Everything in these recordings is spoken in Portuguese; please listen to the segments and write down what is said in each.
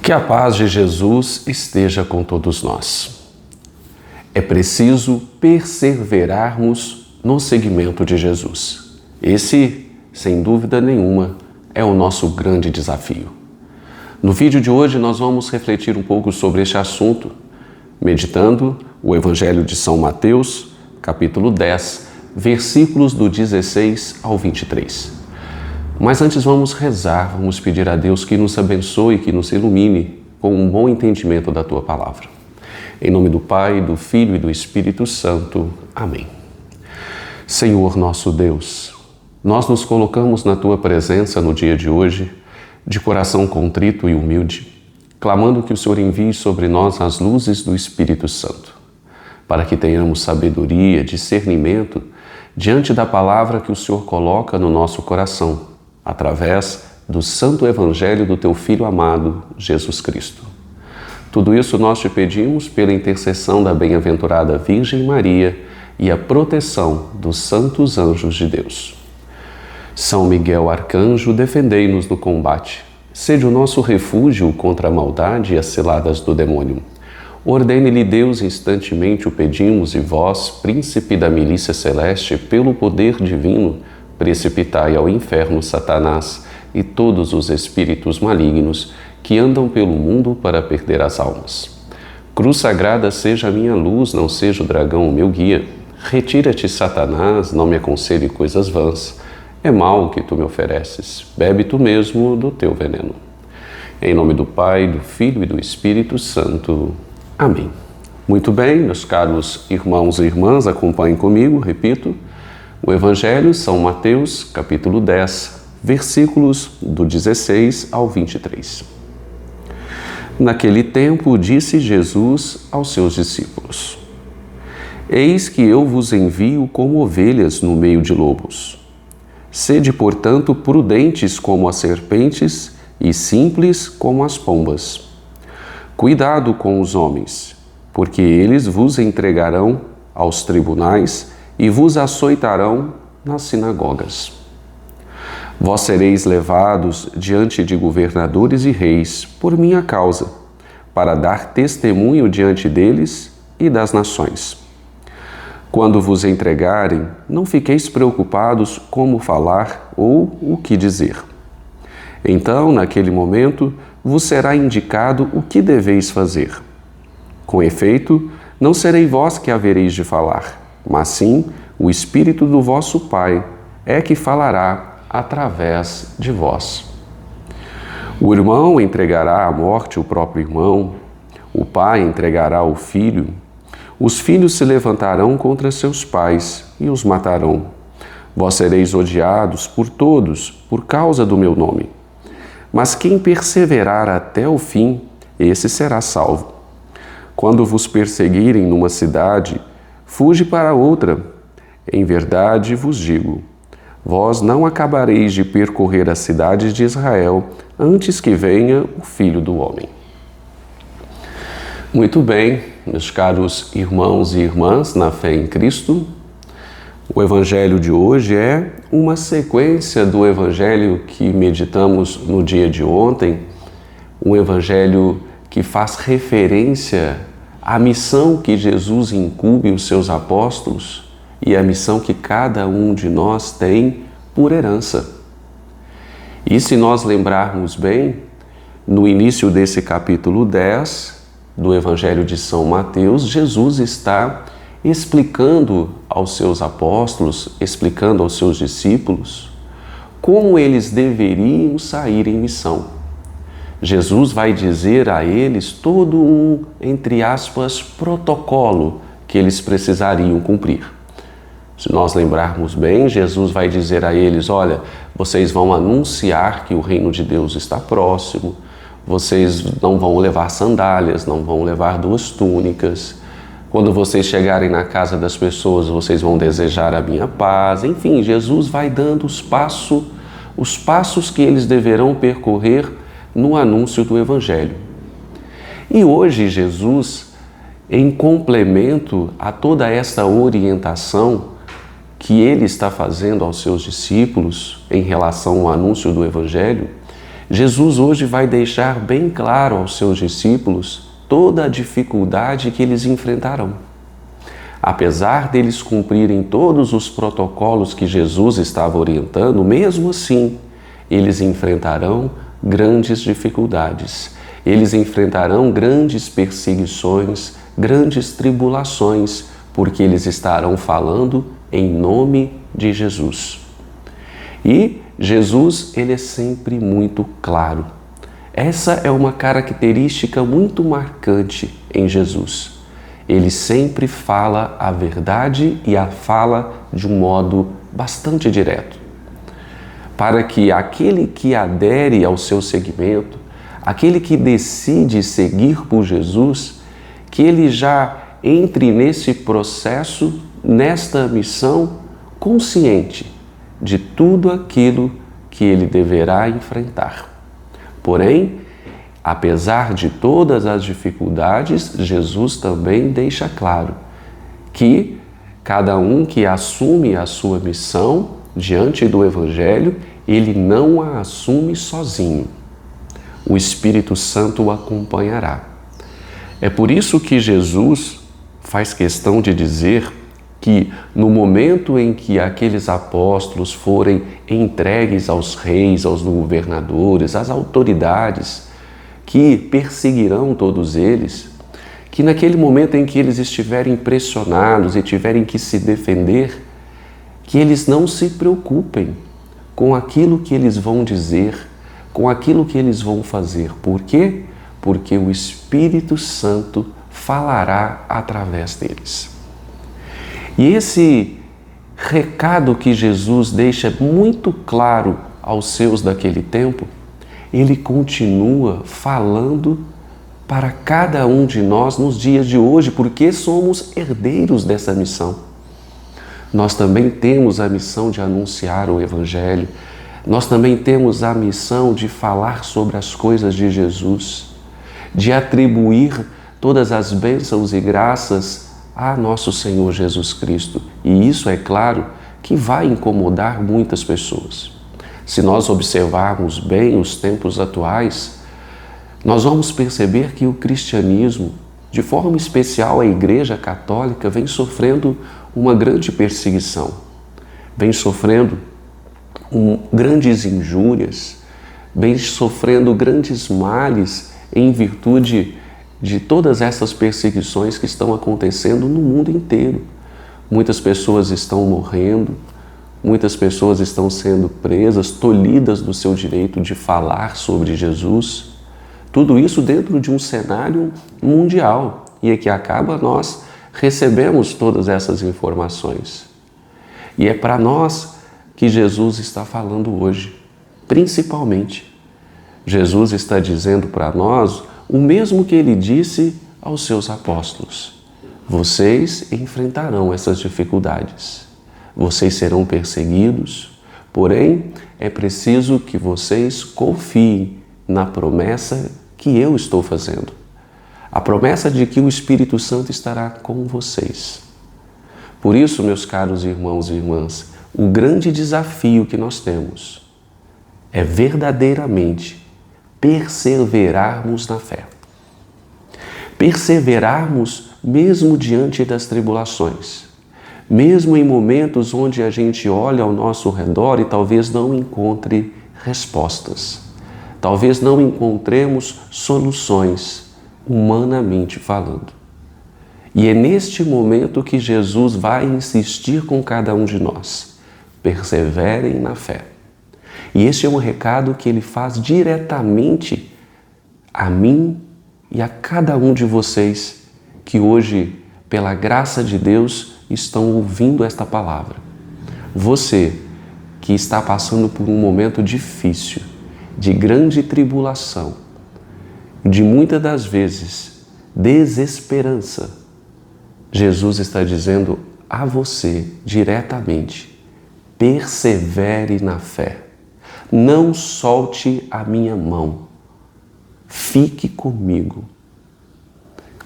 Que a paz de Jesus esteja com todos nós. É preciso perseverarmos no seguimento de Jesus. Esse, sem dúvida nenhuma, é o nosso grande desafio. No vídeo de hoje nós vamos refletir um pouco sobre este assunto, meditando o Evangelho de São Mateus, capítulo 10, versículos do 16 ao 23. Mas antes vamos rezar, vamos pedir a Deus que nos abençoe, que nos ilumine com um bom entendimento da Tua Palavra. Em nome do Pai, do Filho e do Espírito Santo. Amém. Senhor nosso Deus, nós nos colocamos na Tua presença no dia de hoje, de coração contrito e humilde, clamando que o Senhor envie sobre nós as luzes do Espírito Santo, para que tenhamos sabedoria, discernimento, diante da palavra que o Senhor coloca no nosso coração, através do Santo Evangelho do Teu Filho amado, Jesus Cristo. Tudo isso nós te pedimos pela intercessão da bem-aventurada Virgem Maria e a proteção dos santos anjos de Deus. São Miguel Arcanjo, defendei-nos no combate. Sede o nosso refúgio contra a maldade e as ciladas do demônio. Ordene-lhe Deus, instantemente o pedimos, e vós, príncipe da milícia celeste, pelo poder divino, precipitai ao inferno Satanás e todos os espíritos malignos que andam pelo mundo para perder as almas. Cruz sagrada seja a minha luz, não seja o dragão o meu guia. Retira-te, Satanás, não me aconselhe coisas vãs. É mal o que tu me ofereces, bebe tu mesmo do teu veneno. Em nome do Pai, do Filho e do Espírito Santo. Amém. Muito bem, meus caros irmãos e irmãs, acompanhem comigo, repito, o Evangelho São Mateus, capítulo 10, versículos do 16 ao 23. Naquele tempo disse Jesus aos seus discípulos: Eis que eu vos envio como ovelhas no meio de lobos. Sede, portanto, prudentes como as serpentes e simples como as pombas. Cuidado com os homens, porque eles vos entregarão aos tribunais e vos açoitarão nas sinagogas. Vós sereis levados diante de governadores e reis por minha causa, para dar testemunho diante deles e das nações. Quando vos entregarem, não fiqueis preocupados como falar ou o que dizer. Então, naquele momento, vos será indicado o que deveis fazer. Com efeito, não serei vós que havereis de falar, mas sim o Espírito do vosso Pai é que falará através de vós. O irmão entregará à morte o próprio irmão, o pai entregará o filho, os filhos se levantarão contra seus pais e os matarão. Vós sereis odiados por todos por causa do meu nome. Mas quem perseverar até o fim, esse será salvo. Quando vos perseguirem numa cidade, fuge para outra. Em verdade vos digo, vós não acabareis de percorrer as cidades de Israel antes que venha o Filho do Homem. Muito bem, meus caros irmãos e irmãs na fé em Cristo, o Evangelho de hoje é uma sequência do Evangelho que meditamos no dia de ontem, um Evangelho que faz referência à missão que Jesus incumbe os seus apóstolos e a missão que cada um de nós tem por herança. E se nós lembrarmos bem, no início desse capítulo 10 do Evangelho de São Mateus, Jesus está explicando aos seus apóstolos, explicando aos seus discípulos, como eles deveriam sair em missão. Jesus vai dizer a eles todo um, entre aspas, protocolo que eles precisariam cumprir. Se nós lembrarmos bem, Jesus vai dizer a eles, olha, vocês vão anunciar que o reino de Deus está próximo, vocês não vão levar sandálias, não vão levar 2 túnicas. Quando vocês chegarem na casa das pessoas, vocês vão desejar a minha paz. Enfim, Jesus vai dando os passos que eles deverão percorrer no anúncio do Evangelho. E hoje Jesus, em complemento a toda esta orientação que ele está fazendo aos seus discípulos em relação ao anúncio do Evangelho, Jesus hoje vai deixar bem claro aos seus discípulos toda a dificuldade que eles enfrentarão. Apesar deles cumprirem todos os protocolos que Jesus estava orientando, mesmo assim, eles enfrentarão grandes dificuldades. Eles enfrentarão grandes perseguições, grandes tribulações, porque eles estarão falando em nome de Jesus. E Jesus, ele é sempre muito claro. Essa é uma característica muito marcante em Jesus. Ele sempre fala a verdade e a fala de um modo bastante direto. Para que aquele que adere ao seu seguimento, aquele que decide seguir por Jesus, que ele já entre nesse processo, nesta missão, consciente de tudo aquilo que ele deverá enfrentar. Porém, apesar de todas as dificuldades, Jesus também deixa claro que cada um que assume a sua missão diante do Evangelho, ele não a assume sozinho. O Espírito Santo o acompanhará. É por isso que Jesus faz questão de dizer que no momento em que aqueles apóstolos forem entregues aos reis, aos governadores, às autoridades que perseguirão todos eles, que naquele momento em que eles estiverem pressionados e tiverem que se defender, que eles não se preocupem com aquilo que eles vão dizer, com aquilo que eles vão fazer. Por quê? Porque o Espírito Santo falará através deles. E esse recado que Jesus deixa muito claro aos seus daquele tempo, ele continua falando para cada um de nós nos dias de hoje, porque somos herdeiros dessa missão. Nós também temos a missão de anunciar o Evangelho, nós também temos a missão de falar sobre as coisas de Jesus, de atribuir todas as bênçãos e graças a nosso Senhor Jesus Cristo. E isso, é claro, que vai incomodar muitas pessoas. Se nós observarmos bem os tempos atuais, nós vamos perceber que o cristianismo, de forma especial a Igreja Católica, vem sofrendo uma grande perseguição, vem sofrendo grandes injúrias, vem sofrendo grandes males em virtude de todas essas perseguições que estão acontecendo no mundo inteiro. Muitas pessoas estão morrendo, muitas pessoas estão sendo presas, tolhidas do seu direito de falar sobre Jesus. Tudo isso dentro de um cenário mundial. E aqui acaba nós recebemos todas essas informações. E é para nós que Jesus está falando hoje, principalmente. Jesus está dizendo para nós o mesmo que ele disse aos seus apóstolos. Vocês enfrentarão essas dificuldades. Vocês serão perseguidos, porém é preciso que vocês confiem na promessa que eu estou fazendo. A promessa de que o Espírito Santo estará com vocês. Por isso, meus caros irmãos e irmãs, o grande desafio que nós temos é verdadeiramente perseverarmos na fé. Perseverarmos mesmo diante das tribulações, mesmo em momentos onde a gente olha ao nosso redor e talvez não encontre respostas, talvez não encontremos soluções, humanamente falando. E é neste momento que Jesus vai insistir com cada um de nós. Perseverem na fé. E este é um recado que ele faz diretamente a mim e a cada um de vocês que hoje, pela graça de Deus, estão ouvindo esta palavra. Você que está passando por um momento difícil, de grande tribulação, de muitas das vezes desesperança, Jesus está dizendo a você diretamente: persevere na fé. Não solte a minha mão. Fique comigo,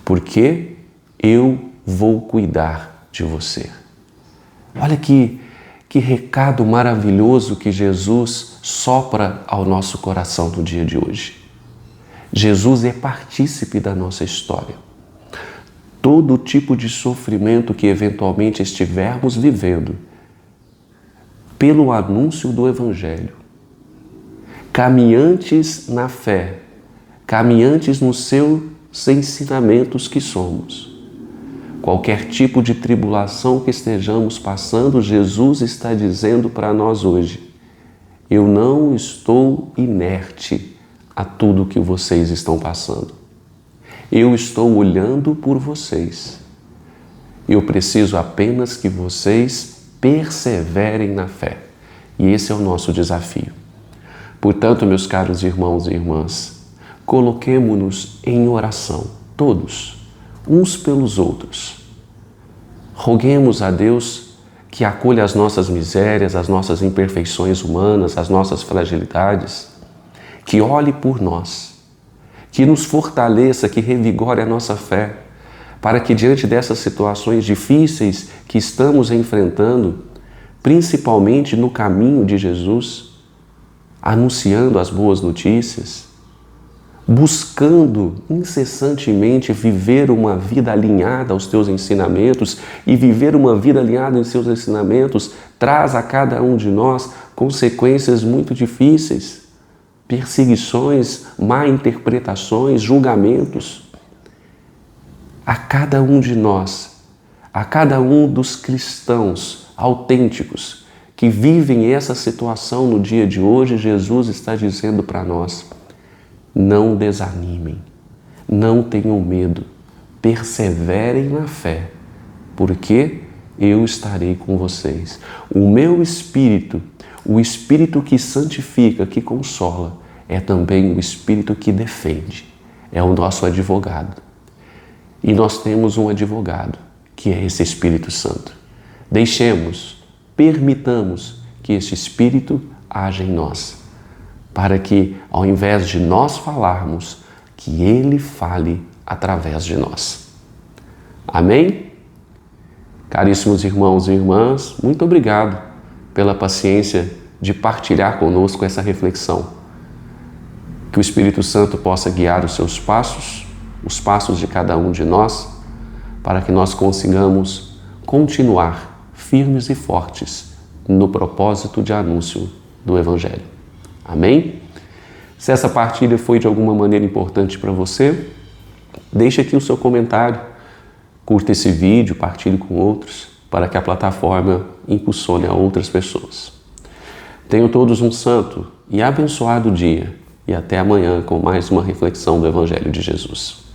porque eu vou cuidar de você. Olha que Que recado maravilhoso que Jesus sopra ao nosso coração no dia de hoje. Jesus é partícipe da nossa história. Todo tipo de sofrimento que eventualmente estivermos vivendo, pelo anúncio do Evangelho, caminhantes na fé, caminhantes nos seus ensinamentos que somos. Qualquer tipo de tribulação que estejamos passando, Jesus está dizendo para nós hoje: eu não estou inerte a tudo que vocês estão passando. Eu estou olhando por vocês. Eu preciso apenas que vocês perseverem na fé. E esse é o nosso desafio. Portanto, meus caros irmãos e irmãs, coloquemo-nos em oração, todos, uns pelos outros. Roguemos a Deus que acolha as nossas misérias, as nossas imperfeições humanas, as nossas fragilidades, que olhe por nós, que nos fortaleça, que revigore a nossa fé, para que diante dessas situações difíceis que estamos enfrentando, principalmente no caminho de Jesus, anunciando as boas notícias, buscando incessantemente viver uma vida alinhada aos teus ensinamentos, e viver uma vida alinhada em seus ensinamentos traz a cada um de nós consequências muito difíceis, perseguições, má interpretações, julgamentos. A cada um de nós, a cada um dos cristãos autênticos que vivem essa situação no dia de hoje, Jesus está dizendo para nós: não desanimem, não tenham medo, perseverem na fé, porque eu estarei com vocês. O meu Espírito, o Espírito que santifica, que consola, é também o Espírito que defende, é o nosso advogado. E nós temos um advogado, que é esse Espírito Santo. Permitamos que esse Espírito haja em nós, para que, ao invés de nós falarmos, que Ele fale através de nós. Amém? Caríssimos irmãos e irmãs, muito obrigado pela paciência de partilhar conosco essa reflexão. Que o Espírito Santo possa guiar os seus passos, os passos de cada um de nós, para que nós consigamos continuar firmes e fortes no propósito de anúncio do Evangelho. Amém? Se essa partilha foi de alguma maneira importante para você, deixe aqui o seu comentário, curta esse vídeo, partilhe com outros, para que a plataforma impulsione a outras pessoas. Tenham todos um santo e abençoado dia, e até amanhã com mais uma reflexão do Evangelho de Jesus.